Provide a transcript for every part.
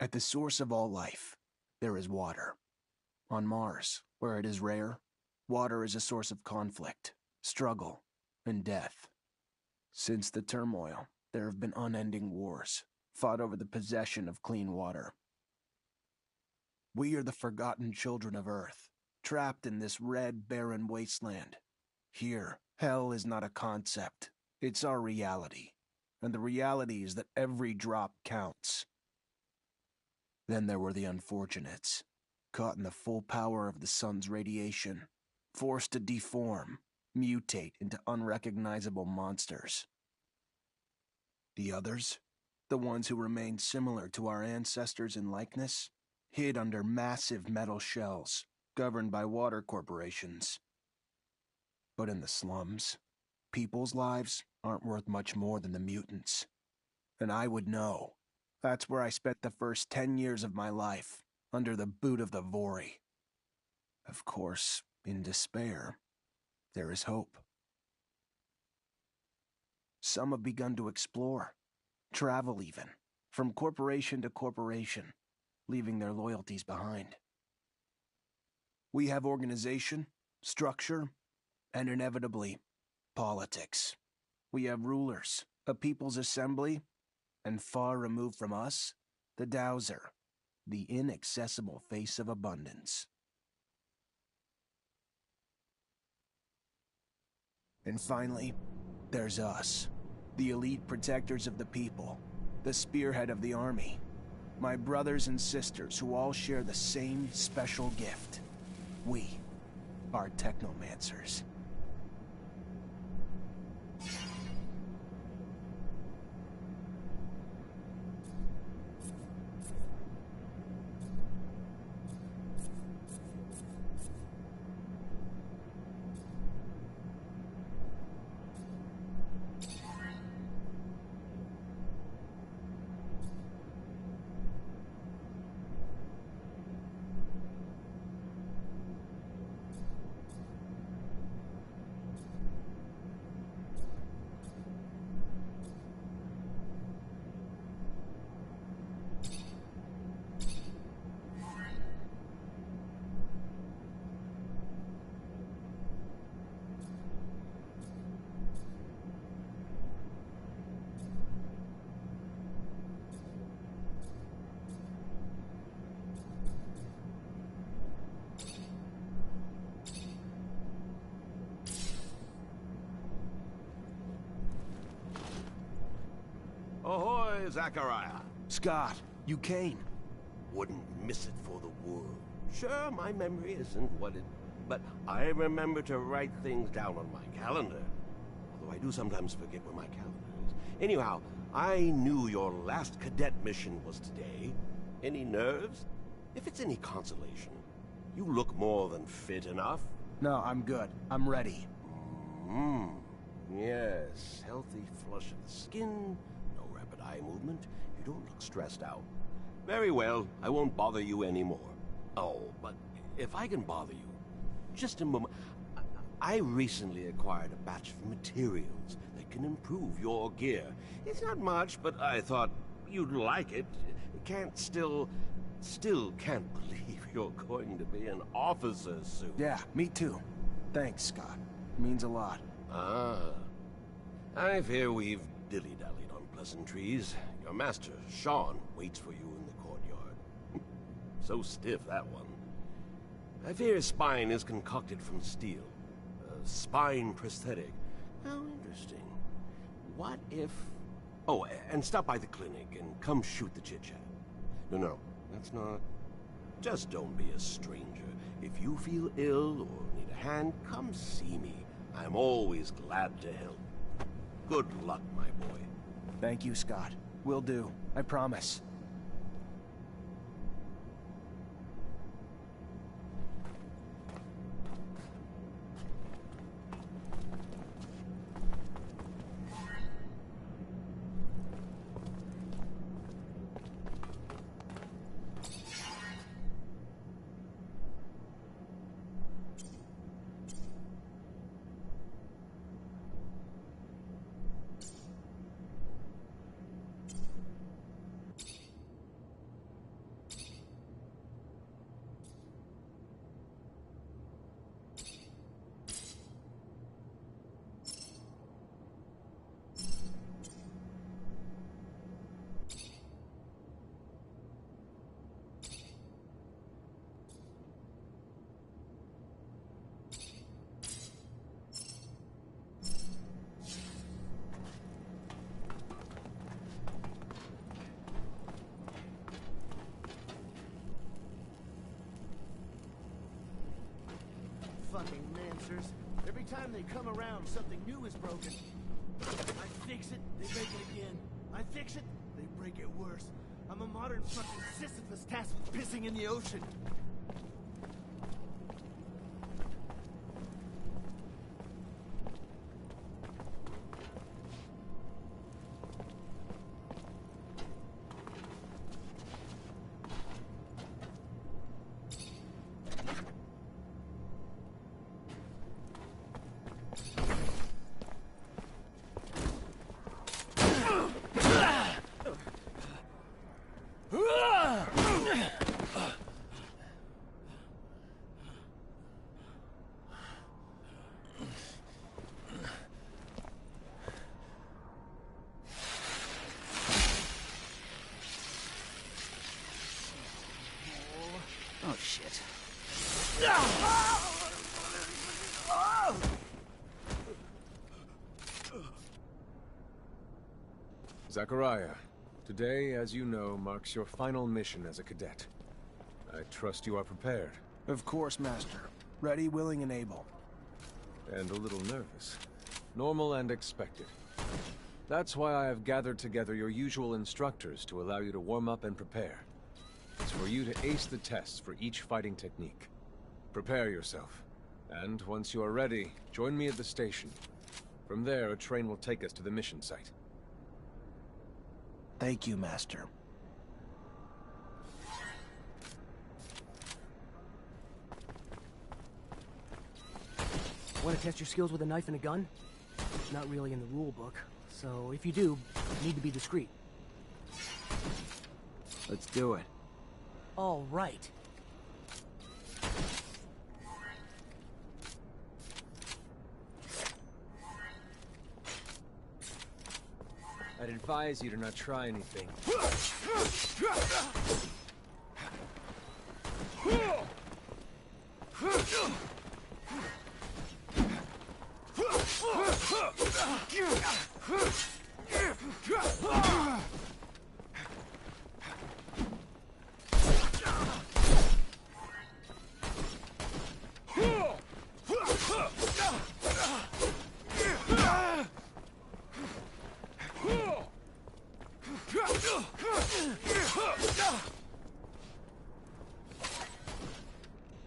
At the source of all life, there is water. On Mars, where it is rare, water is a source of conflict, struggle, and death. Since the turmoil, there have been unending wars, fought over the possession of clean water. We are the forgotten children of Earth, trapped in this red, barren wasteland. Here, hell is not a concept, it's our reality. And the reality is that every drop counts. Then there were the unfortunates, caught in the full power of the sun's radiation, forced to deform, mutate into unrecognizable monsters. The others, the ones who remained similar to our ancestors in likeness, hid under massive metal shells, governed by water corporations. But in the slums, people's lives aren't worth much more than the mutants. And I would know. That's where I spent the first 10 years of my life, under the boot of the Vori. Of course, in despair, there is hope. Some have begun to explore, travel even, from corporation to corporation, leaving their loyalties behind. We have organization, structure, and inevitably, politics. We have rulers, a people's assembly, and far removed from us, the Dowser, the inaccessible face of abundance. And finally, there's us, the elite protectors of the people, the spearhead of the army, my brothers and sisters who all share the same special gift. We are technomancers. Ahoy, Zachariah. Scott, you came. Wouldn't miss it for the world. Sure, my memory isn't what it... But I remember to write things down on my calendar. Although I do sometimes forget where my calendar is. Anyhow, I knew your last cadet mission was today. Any nerves? If it's any consolation, you look more than fit enough. No, I'm good. I'm ready. Yes, healthy flush of the skin, no rapid eye movement. You don't look stressed out. Very well, I won't bother you anymore. Oh, but if I can bother you, just a moment. I recently acquired a batch of materials that can improve your gear. It's not much, but I thought you'd like it. Still can't believe you're going to be an officer soon. Yeah, me too. Thanks, Scott. Means a lot. Ah. I fear we've dilly-dallied on pleasantries. Your master, Sean, waits for you in the courtyard. So stiff, that one. I fear his spine is concocted from steel. A spine prosthetic. How interesting. What if... Oh, and stop by the clinic and come shoot the chit-chat. No, that's not... Just don't be a stranger. If you feel ill or need a hand, come see me. I'm always glad to help. Good luck, my boy. Thank you, Scott. Will do. I promise. fucking Mancers. Every time they come around, something new is broken. I fix it, they break it again. I fix it, they break it worse. I'm a modern fucking Sisyphus tasked with pissing in the ocean. Oh, shit. Zachariah, today, as you know, marks your final mission as a cadet. I trust you are prepared. Of course, Master. Ready, willing, and able. And a little nervous. Normal and expected. That's why I have gathered together your usual instructors to allow you to warm up and prepare. It's for you to ace the tests for each fighting technique. Prepare yourself. And once you are ready, join me at the station. From there, a train will take us to the mission site. Thank you, Master. Want to test your skills with a knife and a gun? Not really in the rule book, so if you do, you need to be discreet. Let's do it. All right. I'd advise you to not try anything.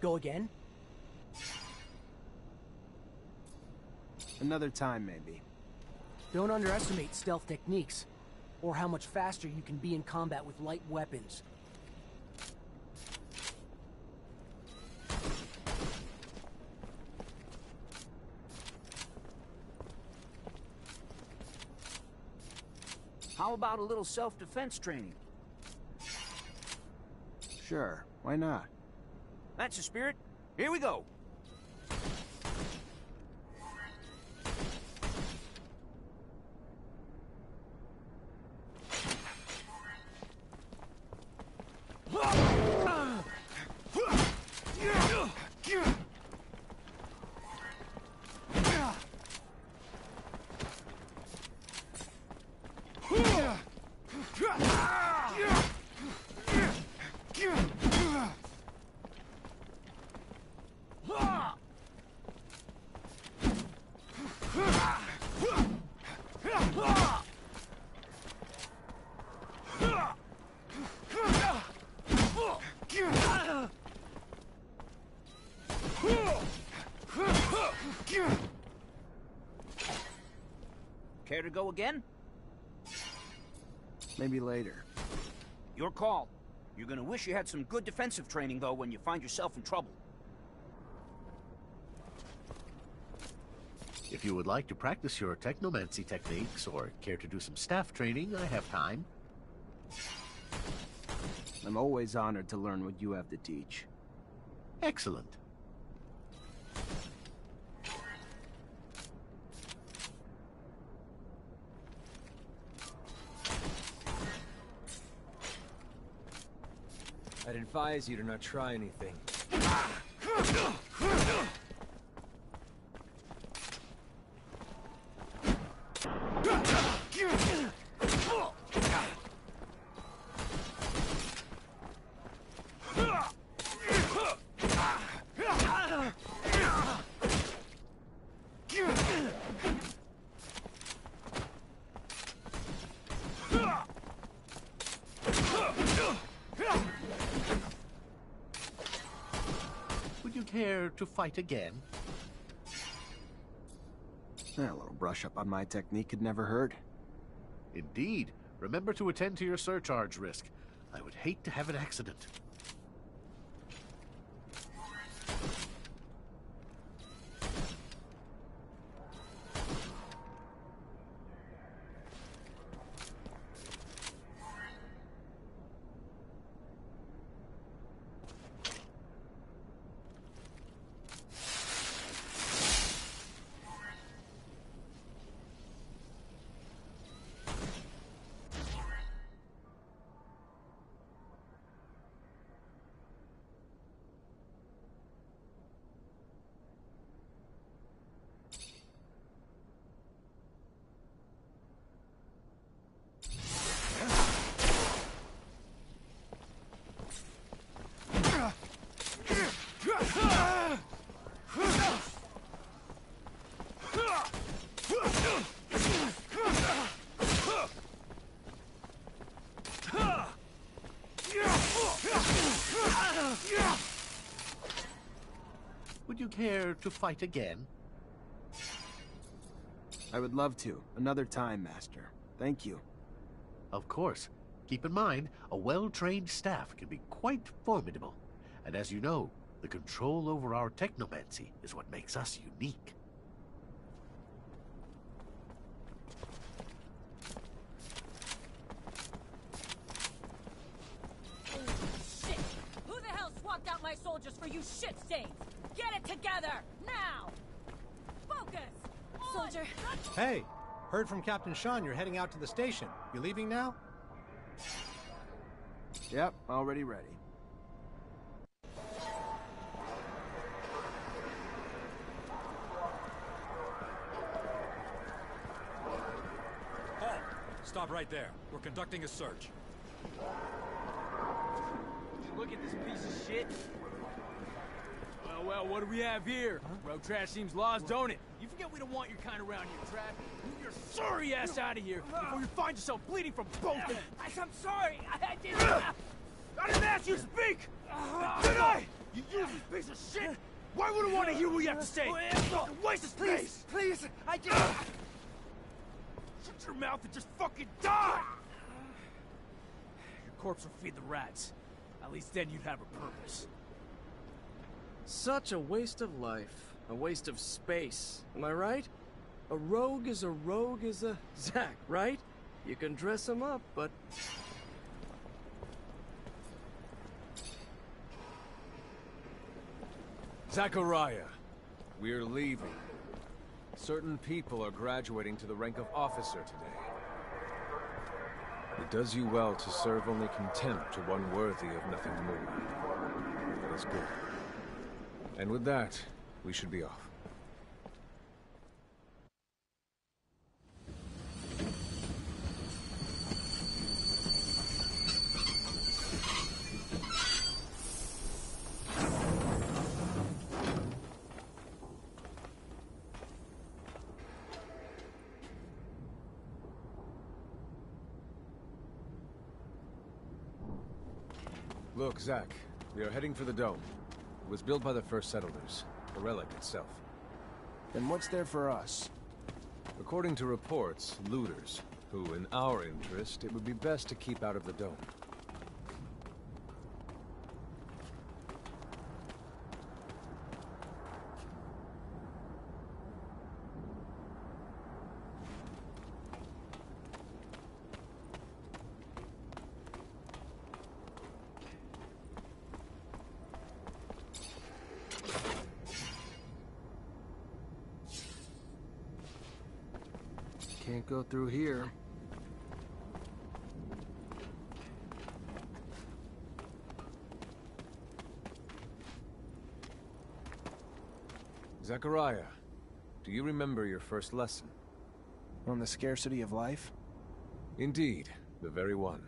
Go again? Another time, maybe. Don't underestimate stealth techniques, or how much faster you can be in combat with light weapons. How about a little self-defense training? Sure, why not? That's the spirit. Here we go. Care to go again? Maybe later. Your call. You're gonna wish you had some good defensive training, though, when you find yourself in trouble. If you would like to practice your technomancy techniques or care to do some staff training, I have time. I'm always honored to learn what you have to teach. Excellent. I'd advise you to not try anything. care to fight again? A little brush up on my technique could never hurt. Indeed. Remember to attend to your surcharge risk. I would hate to have an accident. Would you care to fight again? I would love to. Another time, Master. Thank you. Of course. Keep in mind, a well-trained staff can be quite formidable. And as you know, the control over our technomancy is what makes us unique. Shit! Who the hell swapped out my soldiers for you shit stains? Get it together! Now! Focus! Soldier! Hey! Heard from Captain Sean you're heading out to the station. You leaving now? Yep, already ready. Halt! Stop right there. We're conducting a search. Look at this piece of shit. Well, what do we have here? Road trash seems lost, don't it? You forget we don't want your kind around here, Trav. Move your sorry ass out of here before you find yourself bleeding from both ends. I'm sorry! I didn't... I didn't ask you to speak! Did I? You useless piece of shit! Why would I want to hear what you have to say? Fucking waste of space! Please, I did. Shut your mouth and just fucking die! Your corpse will feed the rats. At least then you'd have a purpose. Such a waste of life. A waste of space. Am I right? A rogue is a Zack, right? You can dress him up, but... Zachariah, we're leaving. Certain people are graduating to the rank of officer today. It does you well to serve only contempt to one worthy of nothing more. That is good. And with that, we should be off. Look, Zack, we are heading for the dome. It was built by the first settlers, the relic itself. Then what's there for us? According to reports, looters, who, in our interest, it would be best to keep out of the dome. Can't go through here. Zachariah, do you remember your first lesson? On the scarcity of life? Indeed, the very one.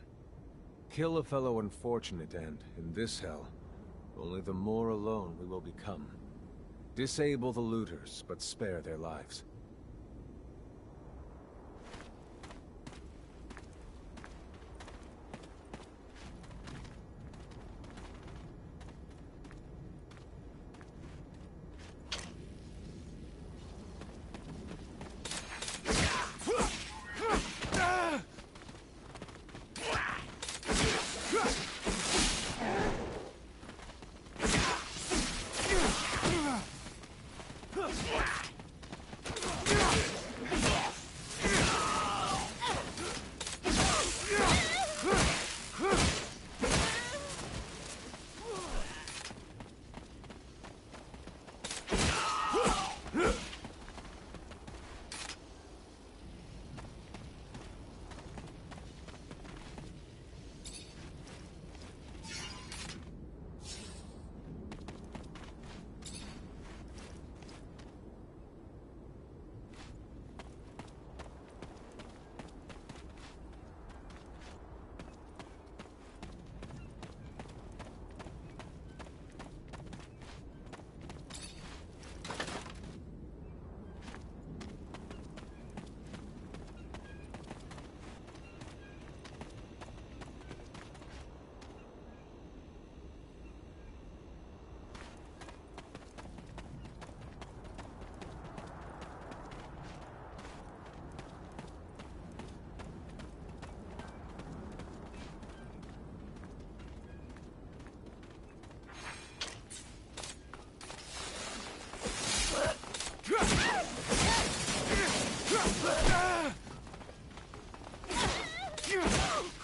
Kill a fellow unfortunate and, in this hell, only the more alone we will become. Disable the looters, but spare their lives.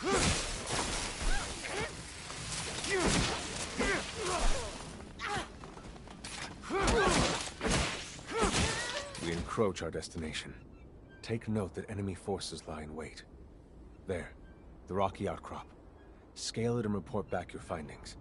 We encroach our destination. Take note that enemy forces lie in wait. There, the rocky outcrop. Scale it and report back your findings.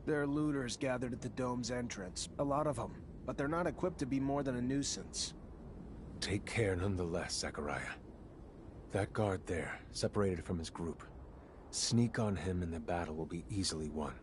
There are looters gathered at the dome's entrance. A lot of them. But they're not equipped to be more than a nuisance. Take care nonetheless, Zachariah. That guard there, separated from his group. Sneak on him and the battle will be easily won.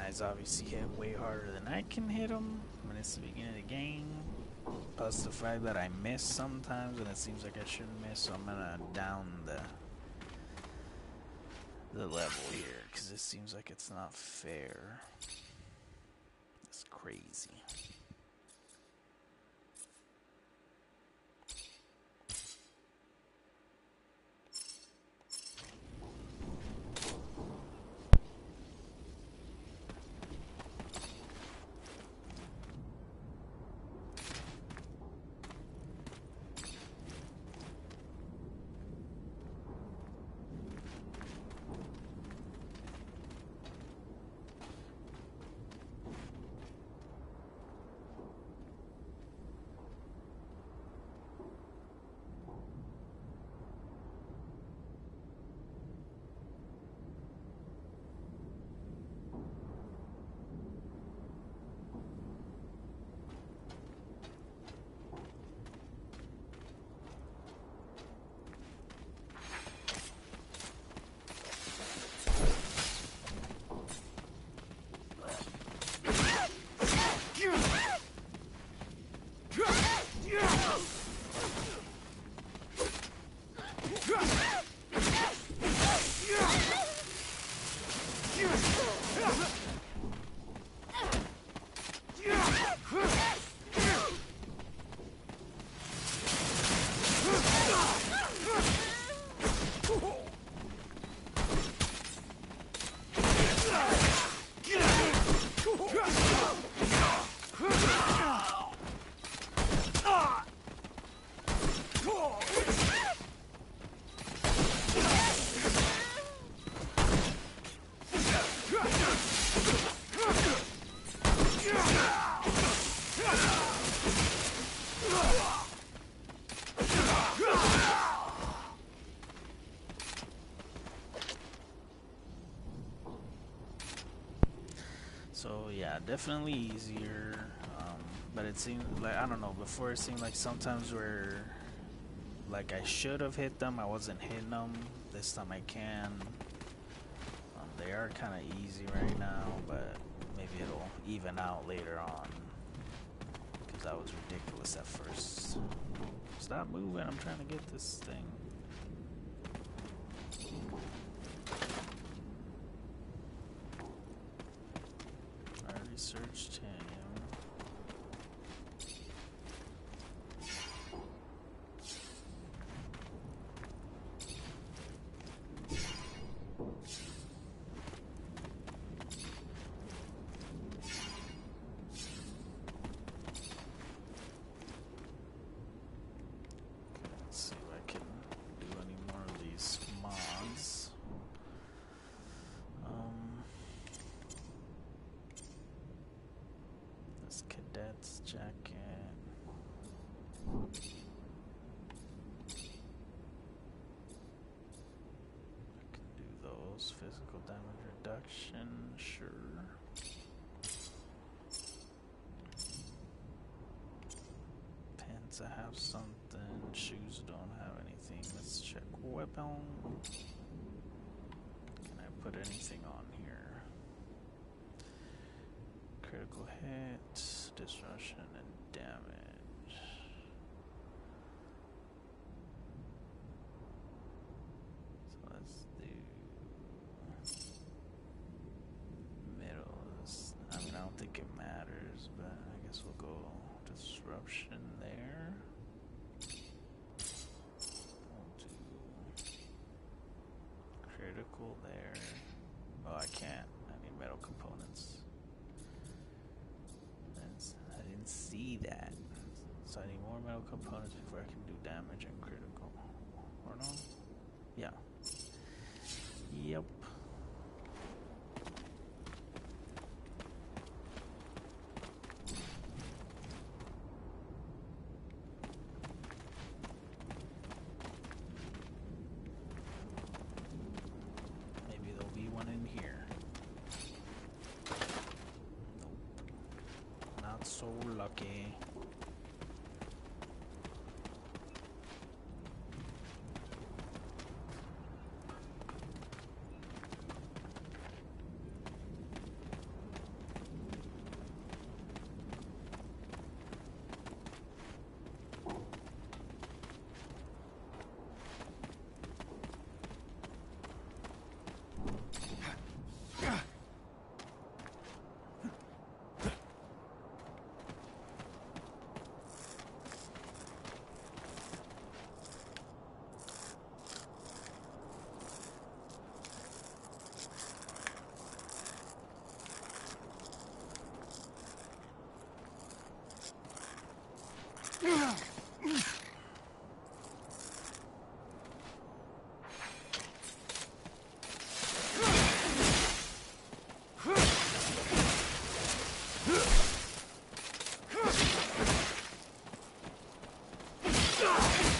guys obviously hit way harder than I can hit them when it's the beginning of the game. Plus the fact that I miss sometimes and it seems like I shouldn't miss, so I'm gonna down the level here because it seems like it's not fair. It's crazy. So yeah, definitely easier, but it seemed like, I don't know, before it seemed like sometimes where like I should have hit them, I wasn't hitting them. This time I can. They are kind of easy right now, but maybe it'll even out later on, because that was ridiculous at first. Stop moving, I'm trying to get this thing. Searched him. Let's see if I can do any more of these mods. This cadet's jacket. I can do those. Physical damage reduction, sure. Pants, I have something. Shoes don't have anything. Let's check weapon. Can I put anything on here? Critical hit, disruption, and damage. So let's do middles. I mean, I don't think it matters, but I guess we'll go disruption there. We'll do critical there. Oh, I can't. I need metal components. I didn't see that. So I need more metal components before I can do damage and critical. Or no? Yeah. Yep. Maybe there'll be one in here. Nope. Not so lucky.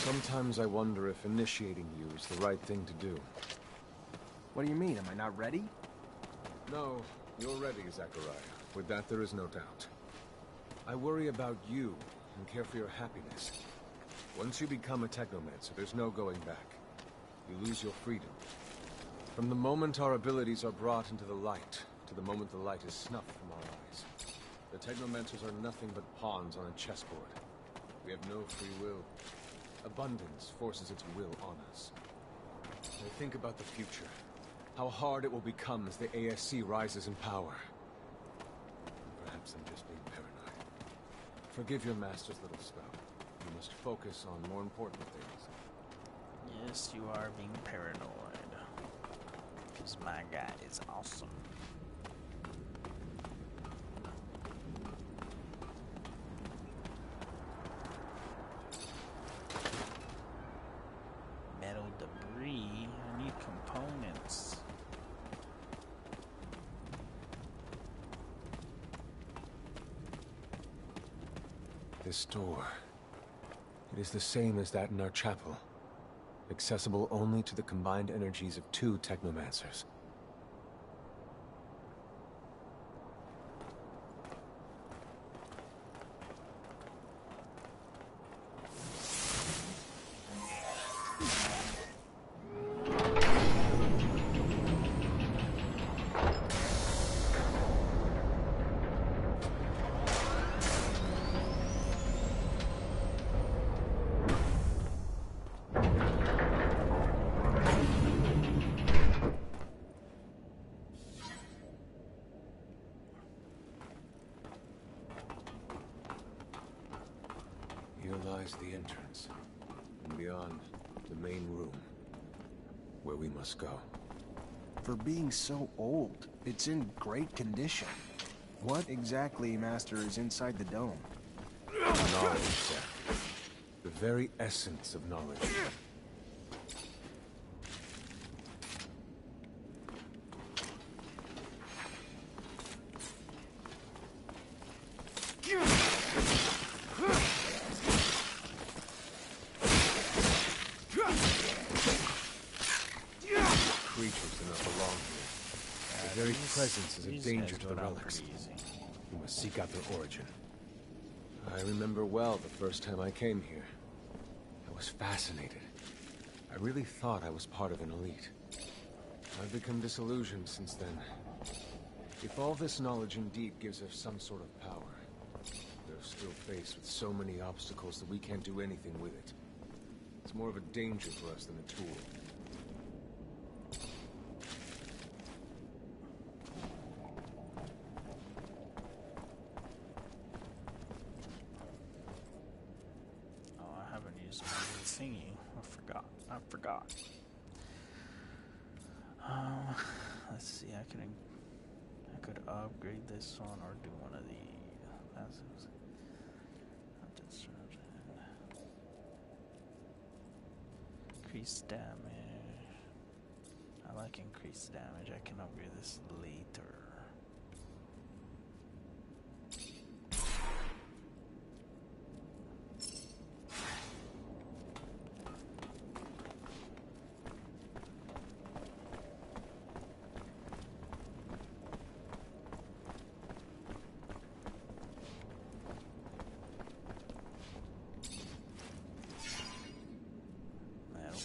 Sometimes I wonder if initiating you is the right thing to do. What do you mean? Am I not ready? No, you're ready, Zachariah. With that, there is no doubt. I worry about you and care for your happiness. Once you become a technomancer, there's no going back. You lose your freedom. From the moment our abilities are brought into the light, to the moment the light is snuffed from our eyes, the technomancers are nothing but pawns on a chessboard. We have no free will. Abundance forces its will on us. I think about the future. How hard it will become as the ASC rises in power. Perhaps I'm just being paranoid. Forgive your master's little spout. You must focus on more important things. Yes, you are being paranoid. Because my guy is awesome. Metal debris. I need components. This door. It is the same as that in our chapel. Accessible only to the combined energies of 2 technomancers. Here lies the entrance, and beyond, the main room, where we must go. For being so old, it's in great condition. What exactly, Master, is inside the dome? Knowledge, Zach. The very essence of knowledge. Presence is a danger to the relics. We must seek out their origin. I remember well the first time I came here. I was fascinated. I really thought I was part of an elite. I've become disillusioned since then. If all this knowledge indeed gives us some sort of power, we're still faced with so many obstacles that we can't do anything with it. It's more of a danger for us than a tool. I forgot. Let's see. I could upgrade this one or do one of these. Increased damage. I like increased damage. I can upgrade this later.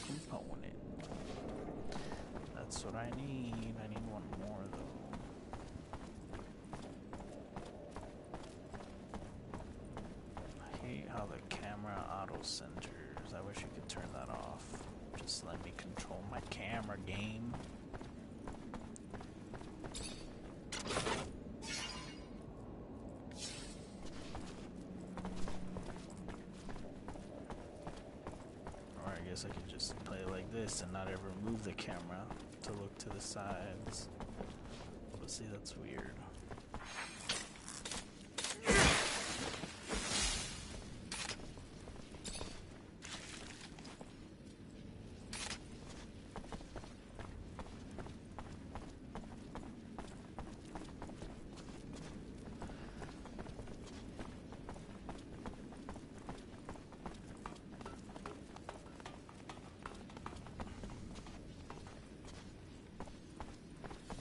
Component. That's what I need. I need one more though. I hate how the camera auto centers. I wish you could turn that off. Just let me control my camera, game. I guess I could just play it like this and not ever move the camera to look to the sides. But see, that's weird.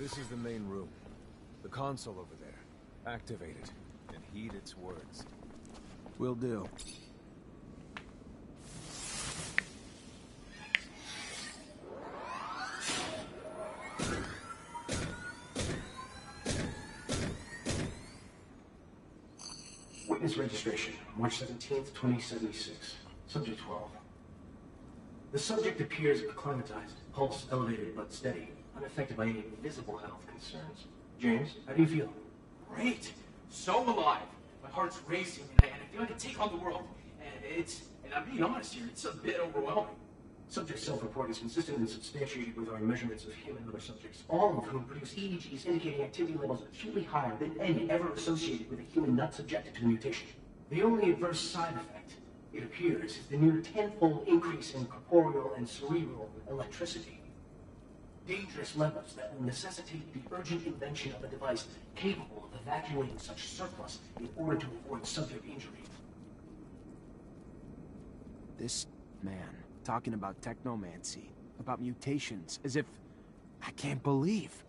This is the main room. The console over there. Activate it, and heed its words. Will do. Witness registration, March 17th, 2076. Subject 12. The subject appears acclimatized, pulse elevated but steady, unaffected by any visible health concerns. James, how do you feel? Great. So alive. My heart's racing, and I feel like I can take on the world. And I'm being honest here, it's a bit overwhelming. Subject's self-report is consistent and substantiated with our measurements of human and other subjects, all of whom produce EEGs indicating activity levels acutely higher than any ever associated with a human not subjected to the mutation. The only adverse side effect, it appears, is the near tenfold increase in corporeal and cerebral electricity. Dangerous levels that will necessitate the urgent invention of a device capable of evacuating such surplus in order to avoid subject injury. This man, talking about technomancy, about mutations, as if... I can't believe.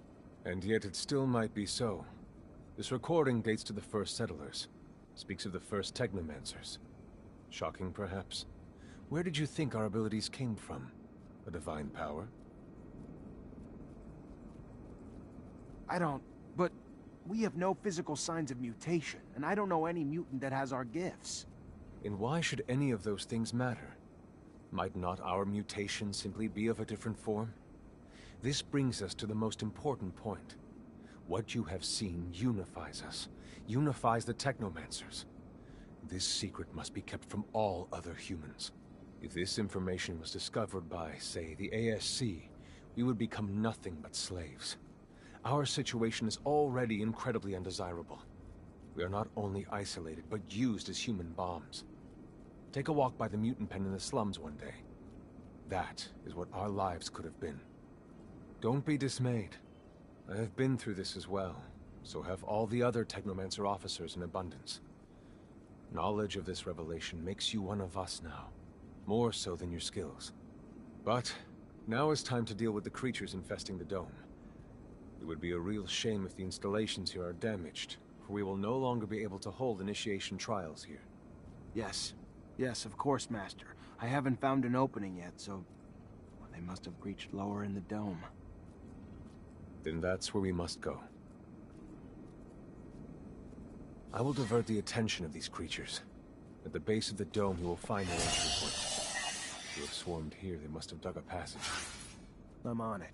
And yet it still might be so. This recording dates to the first settlers. Speaks of the first technomancers. Shocking, perhaps? Where did you think our abilities came from? A divine power? I don't... But we have no physical signs of mutation, and I don't know any mutant that has our gifts. And why should any of those things matter? Might not our mutation simply be of a different form? This brings us to the most important point. What you have seen unifies us, unifies the technomancers. This secret must be kept from all other humans. If this information was discovered by, say, the ASC, we would become nothing but slaves. Our situation is already incredibly undesirable. We are not only isolated, but used as human bombs. Take a walk by the mutant pen in the slums one day. That is what our lives could have been. Don't be dismayed. I have been through this as well, so have all the other Technomancer officers in abundance. Knowledge of this revelation makes you one of us now, more so than your skills. But now is time to deal with the creatures infesting the dome. It would be a real shame if the installations here are damaged, for we will no longer be able to hold initiation trials here. Yes. Yes, of course, Master. I haven't found an opening yet, so... well, they must have breached lower in the dome. Then that's where we must go. I will divert the attention of these creatures. At the base of the dome, you will find an entry point. If you have swarmed here, they must have dug a passage. I'm on it.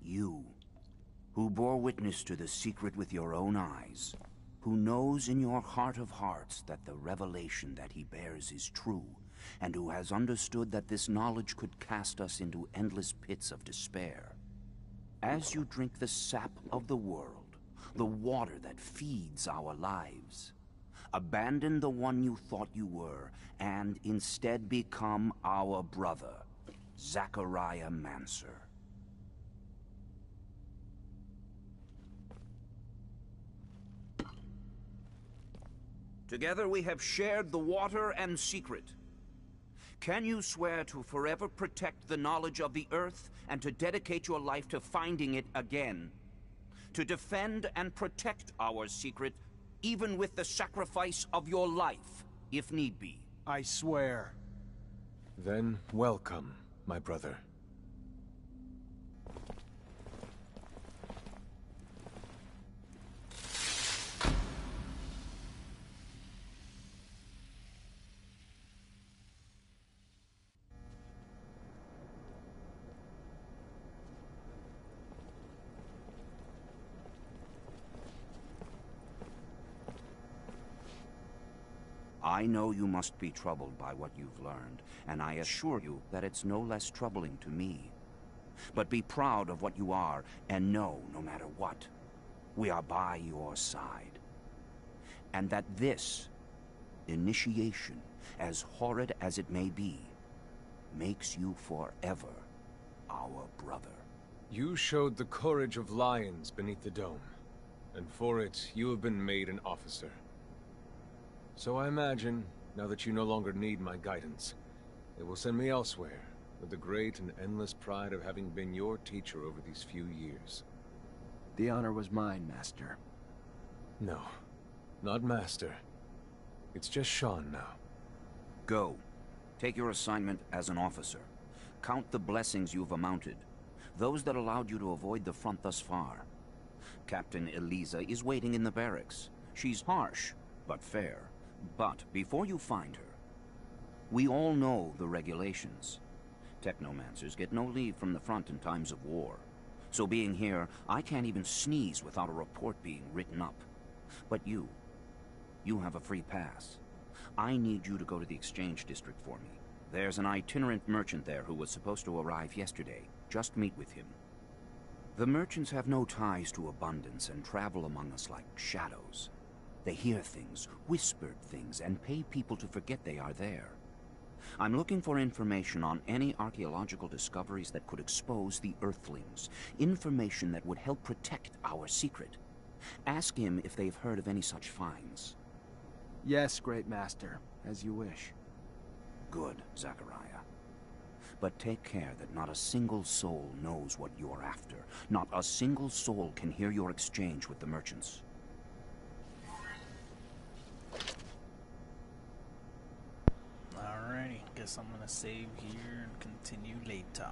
You, who bore witness to the secret with your own eyes, who knows in your heart of hearts that the revelation that he bears is true, and who has understood that this knowledge could cast us into endless pits of despair. As you drink the sap of the world, the water that feeds our lives, abandon the one you thought you were, and instead become our brother, Zachariah Manser. Together we have shared the water and secret. Can you swear to forever protect the knowledge of the Earth and to dedicate your life to finding it again? To defend and protect our secret, even with the sacrifice of your life, if need be? I swear. Then welcome, my brother. I know you must be troubled by what you've learned, and I assure you that it's no less troubling to me. But be proud of what you are, and know, no matter what, we are by your side. And that this initiation, as horrid as it may be, makes you forever our brother. You showed the courage of lions beneath the dome, and for it, you have been made an officer. So I imagine, now that you no longer need my guidance, it will send me elsewhere, with the great and endless pride of having been your teacher over these few years. The honor was mine, Master. No, not Master. It's just Sean now. Go. Take your assignment as an officer. Count the blessings you've amounted, those that allowed you to avoid the front thus far. Captain Eliza is waiting in the barracks. She's harsh, but fair. But before you find her, we all know the regulations. Technomancers get no leave from the front in times of war. So being here, I can't even sneeze without a report being written up. But you have a free pass. I need you to go to the exchange district for me. There's an itinerant merchant there who was supposed to arrive yesterday. Just meet with him. The merchants have no ties to abundance and travel among us like shadows. They hear things, whispered things, and pay people to forget they are there. I'm looking for information on any archaeological discoveries that could expose the Earthlings. Information that would help protect our secret. Ask him if they've heard of any such finds. Yes, Great Master, as you wish. Good, Zachariah. But take care that not a single soul knows what you're after. Not a single soul can hear your exchange with the merchants. Alrighty, guess I'm gonna save here and continue later.